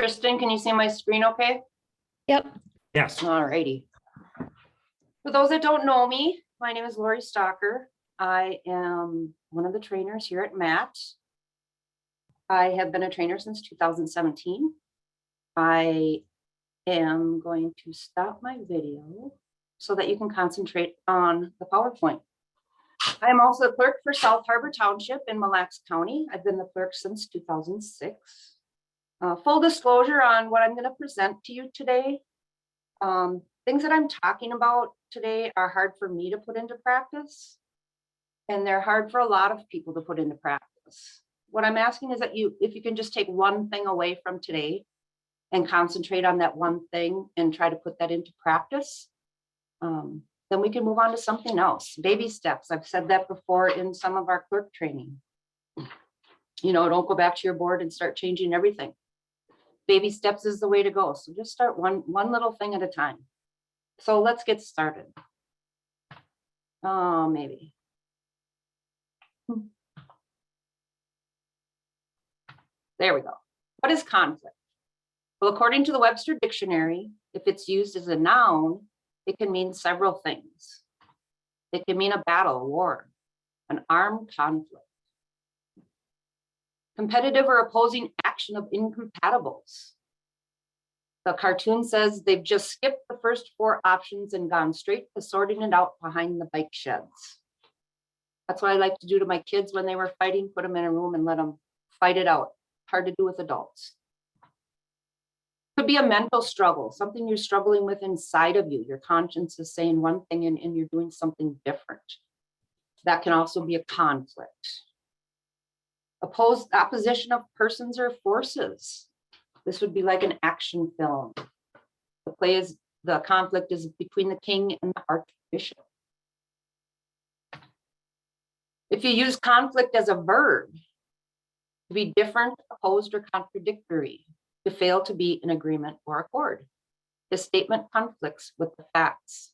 Kristen, can you see my screen okay? Yep. Yes. All righty. For those that don't know me, my name is Lori Stalker. I am one of the trainers here at MAT. I have been a trainer since 2017. I am going to stop my video so that you can concentrate on the PowerPoint. I am also the clerk for South Harbor Township in Mille Lacs County. I've been the clerk since 2006. Full disclosure on what I'm going to present to you today. Things that I'm talking about today are hard for me to put into practice, and they're hard for a lot of people to put into practice. What I'm asking is that if you can just take one thing away from today and concentrate on that one thing and try to put that into practice, then we can move on to something else. Baby steps. I've said that before in some of our clerk training. You know, don't go back to your board and start changing everything. Baby steps is the way to go. So just start one little thing at a time. So let's get started. Maybe. There we go. What is conflict? Well, according to the Webster Dictionary, if it's used as a noun, it can mean several things. It can mean a battle, a war, an armed conflict, competitive or opposing action of incompatibles. The cartoon says they've just skipped the first 4 options and gone straight to sorting it out behind the bike sheds. That's what I like to do to my kids when they were fighting, put them in a room and let them fight it out. Hard to do with adults. Could be a mental struggle, something you're struggling with inside of you. Your conscience is saying one thing and you're doing something different. That can also be a conflict. Opposition of persons or forces. This would be like an action film. The conflict is between the king and the archbishop. If you use conflict as a verb, to be different, opposed, or contradictory, to fail to be in agreement or accord. The statement conflicts with the facts.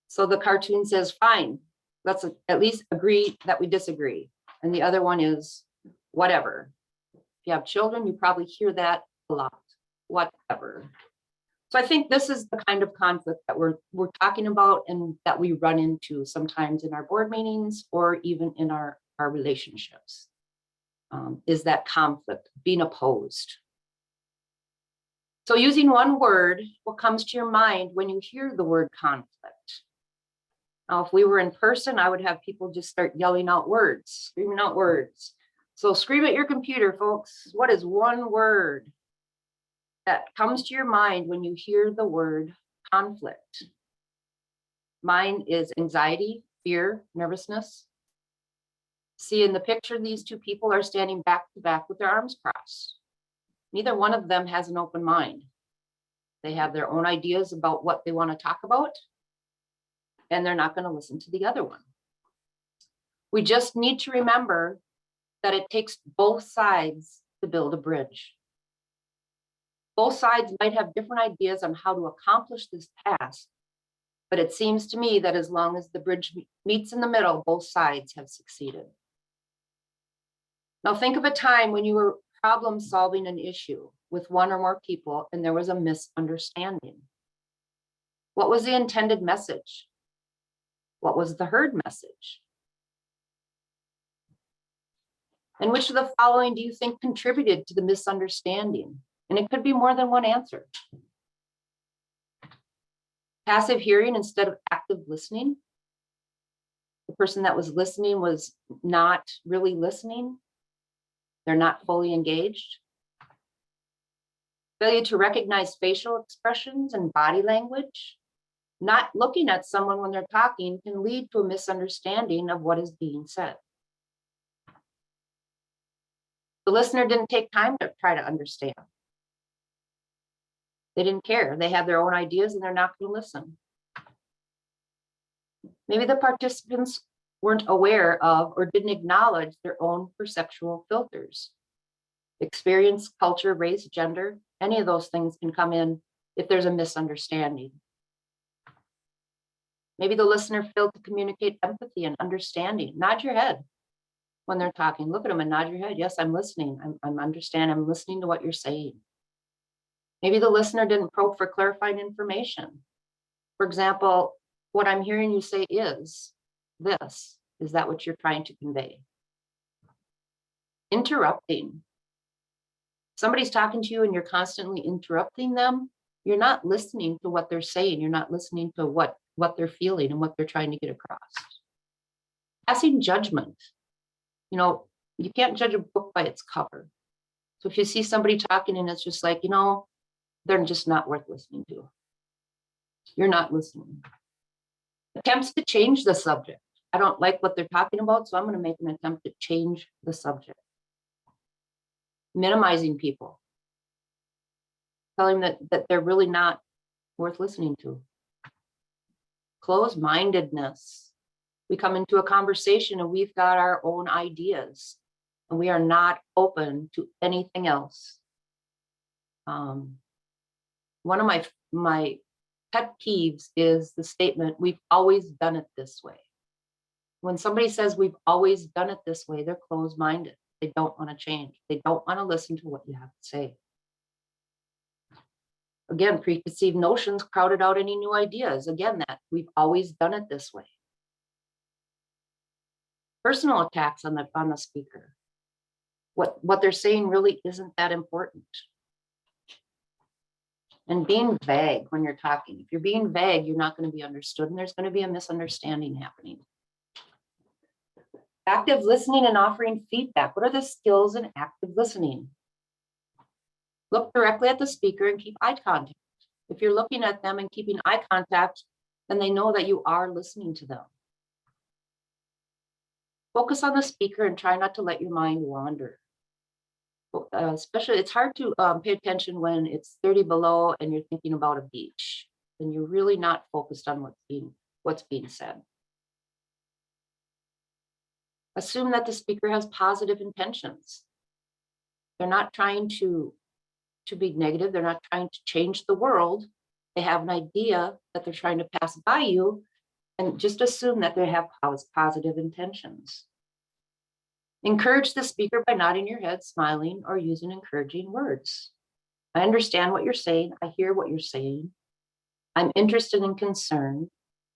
So the cartoon says, fine, let's at least agree that we disagree. And the other one is whatever. If you have children, you probably hear that a lot, whatever. So I think this is the kind of conflict that we're talking about and that we run into sometimes in our board meetings or even in our relationships. Is that conflict, being opposed. So using one word, what comes to your mind when you hear the word conflict? Now, if we were in person, I would have people just start yelling out words, screaming out words. So scream at your computer, folks. What is one word that comes to your mind when you hear the word conflict? Mine is anxiety, fear, nervousness. See, in the picture, these 2 people are standing back to back with their arms crossed. Neither one of them has an open mind. They have their own ideas about what they want to talk about, and they're not going to listen to the other one. We just need to remember that it takes both sides to build a bridge. Both sides might have different ideas on how to accomplish this task, but it seems to me that as long as the bridge meets in the middle, both sides have succeeded. Now think of a time when you were problem solving an issue with one or more people and there was a misunderstanding. What was the intended message? What was the heard message? And which of the following do you think contributed to the misunderstanding? And it could be more than one answer. Passive hearing instead of active listening. The person that was listening was not really listening. They're not fully engaged. Failure to recognize facial expressions and body language. Not looking at someone when they're talking can lead to a misunderstanding of what is being said. The listener didn't take time to try to understand. They didn't care. They had their own ideas and they're not going to listen. Maybe the participants weren't aware of or didn't acknowledge their own perceptual filters. Experience, culture, race, gender, any of those things can come in if there's a misunderstanding. Maybe the listener failed to communicate empathy and understanding. Nod your head. when they're talking. Look at them and nod your head. Yes, I'm listening. I'm understanding. I'm listening to what you're saying. Maybe the listener didn't probe for clarifying information. For example, what I'm hearing you say is this. Is that what you're trying to convey? Interrupting. Somebody's talking to you and you're constantly interrupting them. You're not listening to what they're saying. You're not listening to what they're feeling and what they're trying to get across. Passing judgment. You know, you can't judge a book by its cover. So if you see somebody talking and it's just like, you know, they're just not worth listening to. You're not listening. Attempts to change the subject. I don't like what they're talking about, so I'm going to make an attempt to change the subject. Minimizing people. Telling them that they're really not worth listening to. Closed-mindedness. We come into a conversation and we've got our own ideas and we are not open to anything else. One of my pet peeves is the statement, we've always done it this way. When somebody says we've always done it this way, they're closed-minded. They don't want to change. They don't want to listen to what you have to say. Again, preconceived notions crowded out any new ideas. Again, that we've always done it this way. Personal attacks on the speaker. What they're saying really isn't that important. And being vague when you're talking. If you're being vague, you're not going to be understood and there's going to be a misunderstanding happening. Active listening and offering feedback. What are the skills in active listening? Look directly at the speaker and keep eye contact. If you're looking at them and keeping eye contact, then they know that you are listening to them. Focus on the speaker and try not to let your mind wander. Especially, it's hard to pay attention when it's 30 below and you're thinking about a beach. Then you're really not focused on what's being said. Assume that the speaker has positive intentions. They're not trying to be negative. They're not trying to change the world. They have an idea that they're trying to pass by you, and just assume that they have positive intentions. Encourage the speaker by nodding your head, smiling, or using encouraging words. I understand what you're saying. I hear what you're saying. I'm interested and concerned.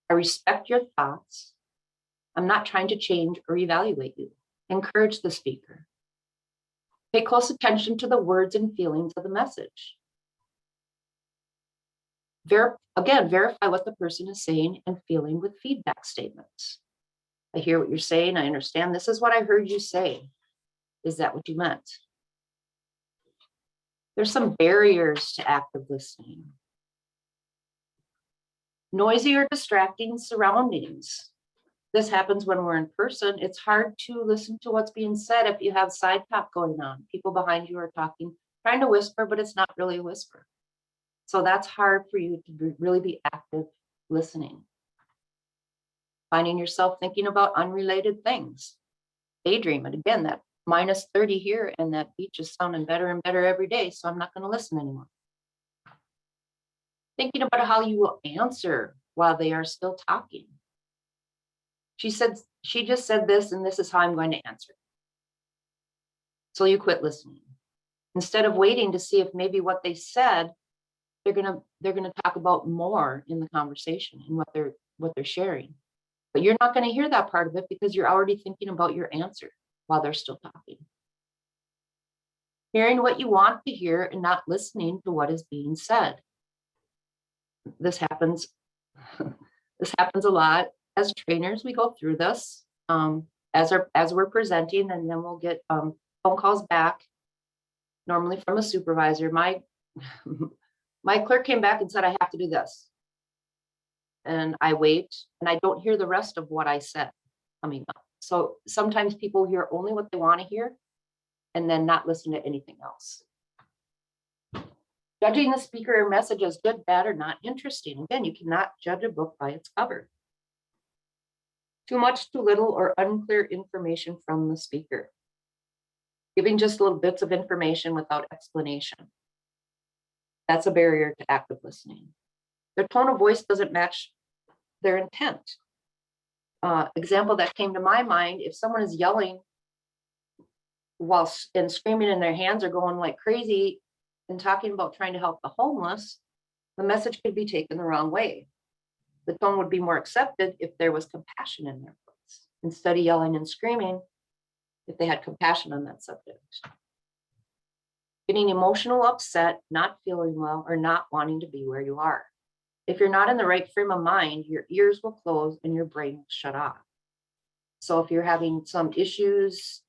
I respect your thoughts. I'm not trying to change or evaluate you. Encourage the speaker. Pay close attention to the words and feelings of the message. Again, verify what the person is saying and feeling with feedback statements. I hear what you're saying. I understand. This is what I heard you say. Is that what you meant? There's some barriers to active listening. Noisy or distracting surroundings. This happens when we're in person. It's hard to listen to what's being said if you have side talk going on. People behind you are talking, trying to whisper, but it's not really a whisper. So that's hard for you to really be active listening. Finding yourself thinking about unrelated things. Daydreaming. Again, that minus 30 here and that beach is sounding better and better every day, so I'm not going to listen anymore. Thinking about how you will answer while they are still talking. She just said this, and this is how I'm going to answer. So you quit listening. Instead of waiting to see if maybe what they said, they're gonna talk about more in the conversation and what they're sharing. But you're not going to hear that part of it because you're already thinking about your answer while they're still talking. Hearing what you want to hear and not listening to what is being said. This happens a lot. As trainers, we go through this as we're presenting, and then we'll get phone calls back, normally from a supervisor. My clerk came back and said, I have to do this. And I wait, and I don't hear the rest of what I said coming up. So sometimes people hear only what they want to hear and then not listen to anything else. Judging the speaker or message as good, bad, or not interesting. Again, you cannot judge a book by its cover. Too much, too little, or unclear information from the speaker. Giving just little bits of information without explanation. That's a barrier to active listening. Their tone of voice doesn't match their intent. Example that came to my mind, if someone is yelling and screaming and their hands are going like crazy and talking about trying to help the homeless, the message could be taken the wrong way. The tone would be more accepted if there was compassion in their voice, instead of yelling and screaming, if they had compassion on that subject. Getting emotional, upset, not feeling well, or not wanting to be where you are. If you're not in the right frame of mind, your ears will close and your brain will shut off. So if you're having some issues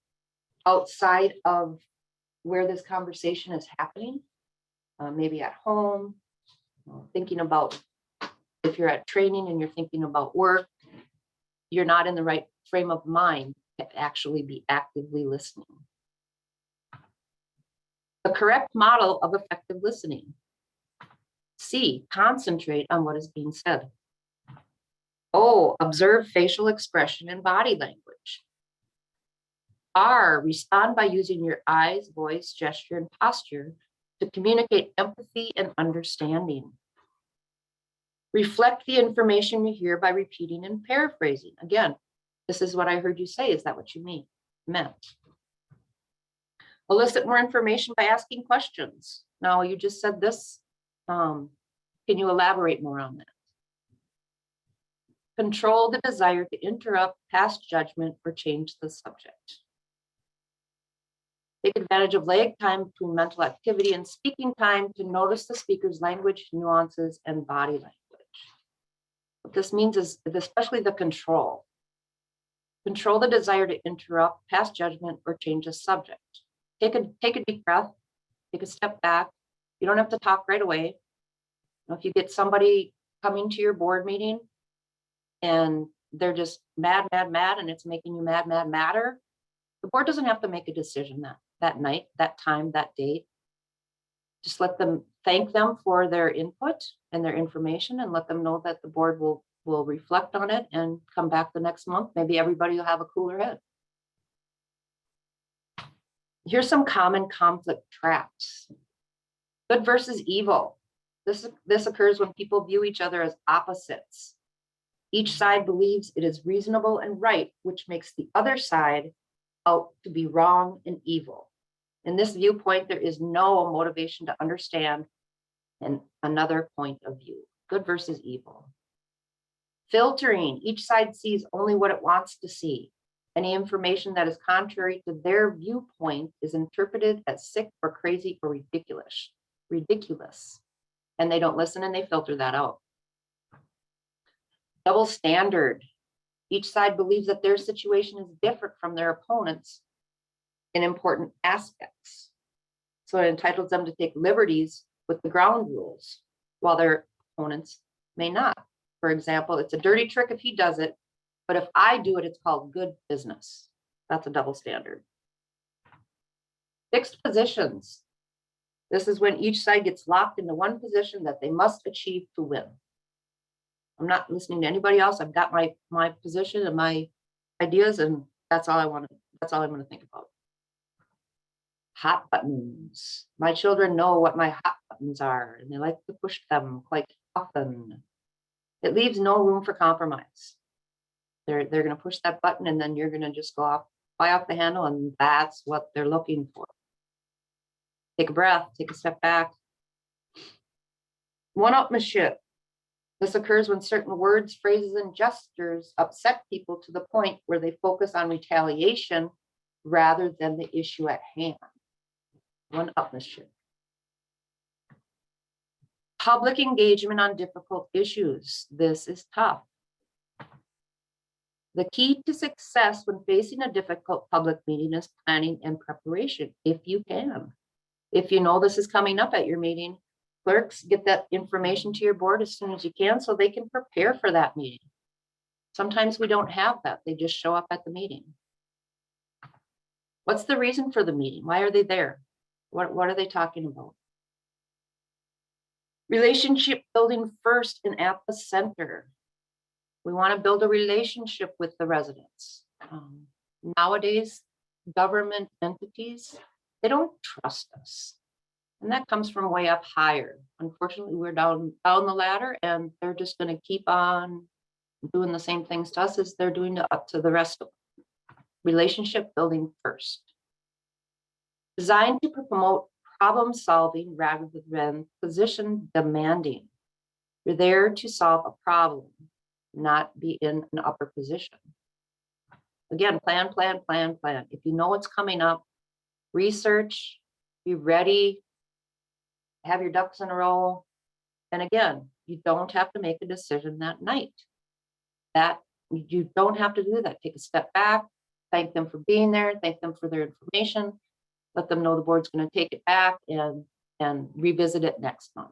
outside of where this conversation is happening, maybe at home, thinking about, if you're at training and you're thinking about work, you're not in the right frame of mind to actually be actively listening. The correct model of effective listening. C, concentrate on what is being said. O, observe facial expression and body language. R, respond by using your eyes, voice, gesture, and posture to communicate empathy and understanding. Reflect the information you hear by repeating and paraphrasing. Again, this is what I heard you say. Is that what you meant? Elicit more information by asking questions. Now, you just said this. Can you elaborate more on that? Control the desire to interrupt, pass judgment, or change the subject. Take advantage of lag time between mental activity and speaking time to notice the speaker's language, nuances, and body language. What this means is, especially the control. Control the desire to interrupt, pass judgment, or change the subject. Take a deep breath, take a step back. You don't have to talk right away. If you get somebody coming to your board meeting and they're just mad, and it's making you madder, the board doesn't have to make a decision that night, that time, that date. Just let them, thank them for their input and their information, and let them know that the board will reflect on it and come back the next month. Maybe everybody will have a cooler head. Here's some common conflict traps. Good versus evil. This occurs when people view each other as opposites. Each side believes it is reasonable and right, which makes the other side out to be wrong and evil. In this viewpoint, there is no motivation to understand another point of view. Good versus evil. Filtering. Each side sees only what it wants to see. Any information that is contrary to their viewpoint is interpreted as sick or crazy or ridiculous. And they don't listen and they filter that out. Double standard. Each side believes that their situation is different from their opponent's in important aspects. So it entitles them to take liberties with the ground rules, while their opponents may not. For example, it's a dirty trick if he does it, but if I do it, it's called good business. That's a double standard. Fixed positions. This is when each side gets locked into one position that they must achieve to win. I'm not listening to anybody else. I've got my position and my ideas, and that's all I want to, that's all I'm going to think about. Hot buttons. My children know what my hot buttons are, and they like to push them quite often. It leaves no room for compromise. They're going to push that button, and then you're going to just fly off the handle, and that's what they're looking for. Take a breath, take a step back. One-upmanship. This occurs when certain words, phrases, and gestures upset people to the point where they focus on retaliation rather than the issue at hand. One-upmanship. Public engagement on difficult issues. This is tough. The key to success when facing a difficult public meeting is planning and preparation, if you can. If you know this is coming up at your meeting, clerks, get that information to your board as soon as you can so they can prepare for that meeting. Sometimes we don't have that. They just show up at the meeting. What's the reason for the meeting? Why are they there? What are they talking about? Relationship building first and at the center. We want to build a relationship with the residents. Nowadays, government entities, they don't trust us. And that comes from way up higher. Unfortunately, we're down the ladder, and they're just going to keep on doing the same things to us as they're doing to the rest of them. Relationship building first. Designed to promote problem solving rather than position demanding. You're there to solve a problem, not be in an upper position. Again, plan, plan, plan, plan. If you know what's coming up, research, be ready, have your ducks in a row. And again, you don't have to make a decision that night. You don't have to do that. Take a step back, thank them for being there, thank them for their information, let them know the board's going to take it back and revisit it next month.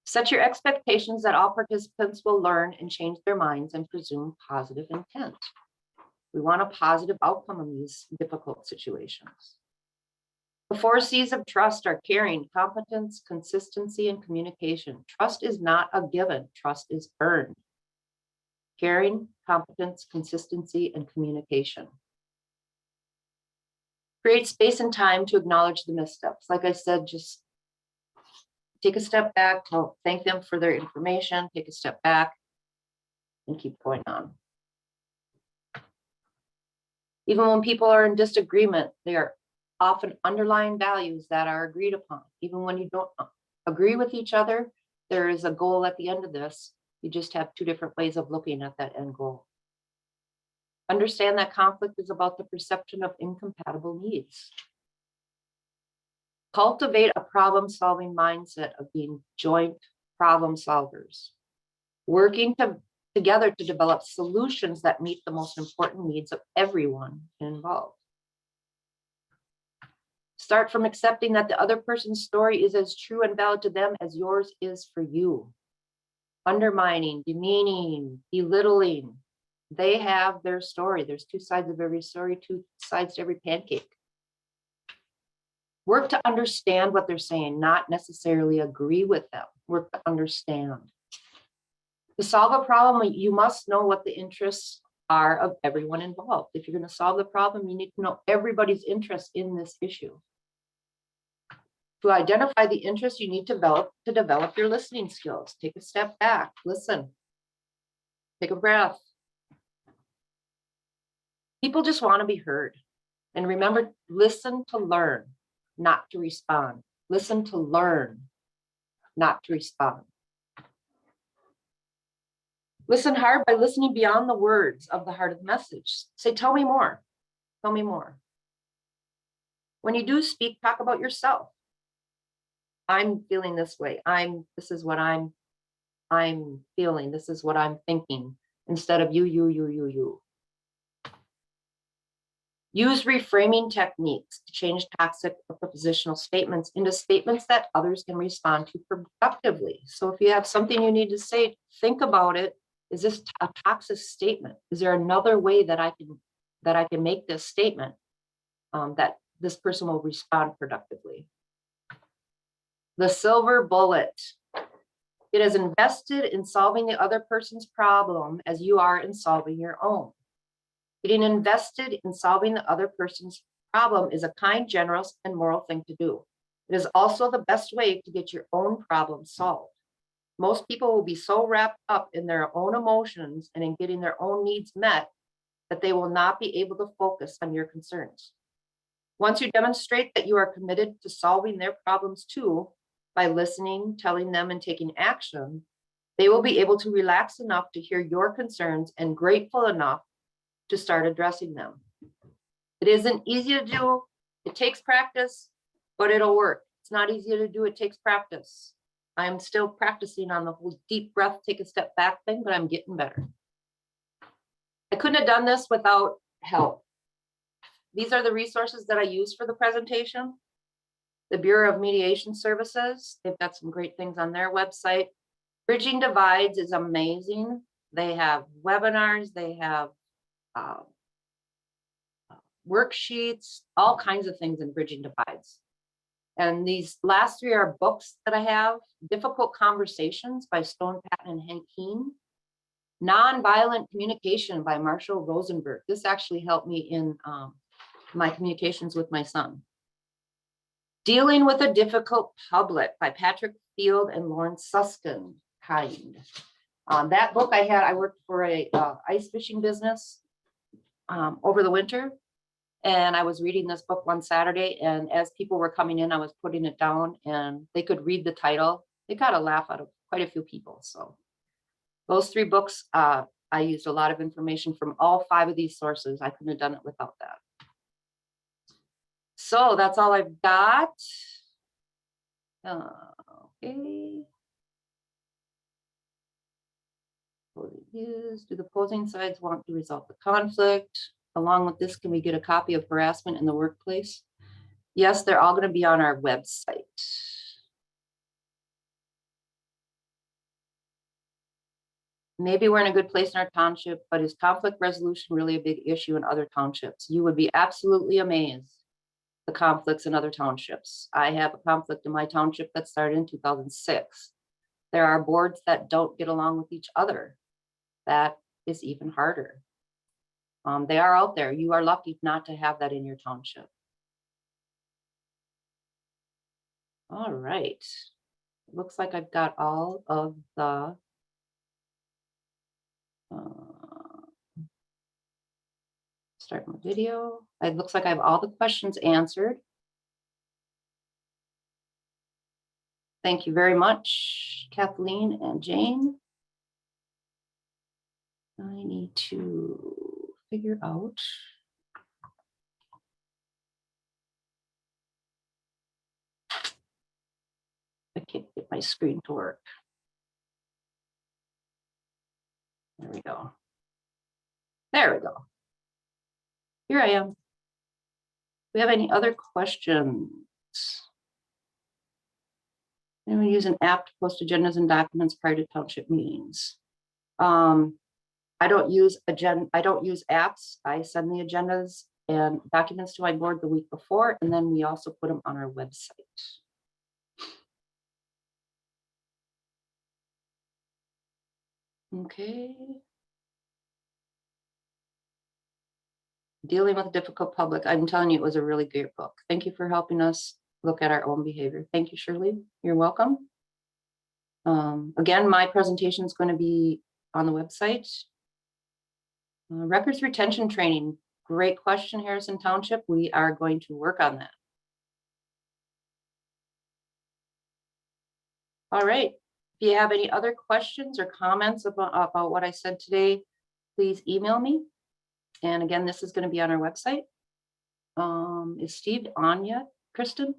Set your expectations that all participants will learn and change their minds and presume positive intent. We want a positive outcome in these difficult situations. The 4 C's of trust are caring, competence, consistency, and communication. Trust is not a given. Trust is earned. Caring, competence, consistency, and communication. Create space and time to acknowledge the missteps. Like I said, just take a step back, thank them for their information, take a step back, and keep going on. Even when people are in disagreement, they are often underlying values that are agreed upon. Even when you don't agree with each other, there is a goal at the end of this. You just have 2 different ways of looking at that end goal. Understand that conflict is about the perception of incompatible needs. Cultivate a problem-solving mindset of being joint problem solvers, working together to develop solutions that meet the most important needs of everyone involved. Start from accepting that the other person's story is as true and valid to them as yours is for you. Undermining, demeaning, belittling, they have their story. There's 2 sides of every story, 2 sides to every pancake. Work to understand what they're saying, not necessarily agree with them. Work to understand. To solve a problem, you must know what the interests are of everyone involved. If you're going to solve the problem, you need to know everybody's interest in this issue. To identify the interest, you need to develop your listening skills. Take a step back, listen, take a breath. People just want to be heard. And remember, listen to learn, not to respond. Listen to learn, not to respond. Listen hard by listening beyond the words of the heart of the message. Say, tell me more. Tell me more. When you do speak, talk about yourself. I'm feeling this way. This is what I'm feeling. This is what I'm thinking, instead of you. Use reframing techniques to change toxic or propositional statements into statements that others can respond to productively. So if you have something you need to say, think about it. Is this a toxic statement? Is there another way that I can make this statement that this person will respond productively? The silver bullet. It is invested in solving the other person's problem as you are in solving your own. Getting invested in solving the other person's problem is a kind, generous, and moral thing to do. It is also the best way to get your own problem solved. Most people will be so wrapped up in their own emotions and in getting their own needs met that they will not be able to focus on your concerns. Once you demonstrate that you are committed to solving their problems too, by listening, telling them, and taking action, they will be able to relax enough to hear your concerns and grateful enough to start addressing them. It isn't easy to do. It takes practice, but it'll work. It's not easy to do. It takes practice. I'm still practicing on the whole deep breath, take a step back thing, but I'm getting better. I couldn't have done this without help. These are the resources that I use for the presentation. The Bureau of Mediation Services, they've got some great things on their website. Bridging Divides is amazing. They have webinars, they have worksheets, all kinds of things in Bridging Divides. And these last 3 are books that I have. Difficult Conversations by Stone Patton and Hank Heen. Nonviolent Communication by Marshall Rosenberg. This actually helped me in my communications with my son. Dealing with a Difficult Public by Patrick Field and Lauren Susskind. That book I worked for a ice fishing business over the winter. And I was reading this book one Saturday, and as people were coming in, I was putting it down and they could read the title. They got a laugh out of quite a few people. So those 3 books, I used a lot of information from all 5 of these sources. I couldn't have done it without that. So that's all I've got. Okay. Do the opposing sides want to resolve the conflict? Along with this, can we get a copy of harassment in the workplace? Yes, they're all going to be on our website. Maybe we're in a good place in our township, but is conflict resolution really a big issue in other townships? You would be absolutely amazed the conflicts in other townships. I have a conflict in my township that started in 2006. There are boards that don't get along with each other. That is even harder. They are out there. You are lucky not to have that in your township. All right. Looks like I've got all of the start my video. It looks like I have all the questions answered. Thank you very much, Kathleen and Jane. I need to figure out. I can't get my screen to work. There we go. There we go. Here I am. Do we have any other questions? Anyone use an app to post agendas and documents prior to township meetings? I don't use apps. I send the agendas and documents to my board the week before, and then we also put them on our website. Okay. Dealing with a difficult public. I'm telling you, it was a really great book. Thank you for helping us look at our own behavior. Thank you, Shirley. You're welcome. Again, my presentation is going to be on the website. Records retention training. Great question, Harrison Township. We are going to work on that. All right. If you have any other questions or comments about what I said today, please email me. And again, this is going to be on our website. Is Steve on yet, Kristen?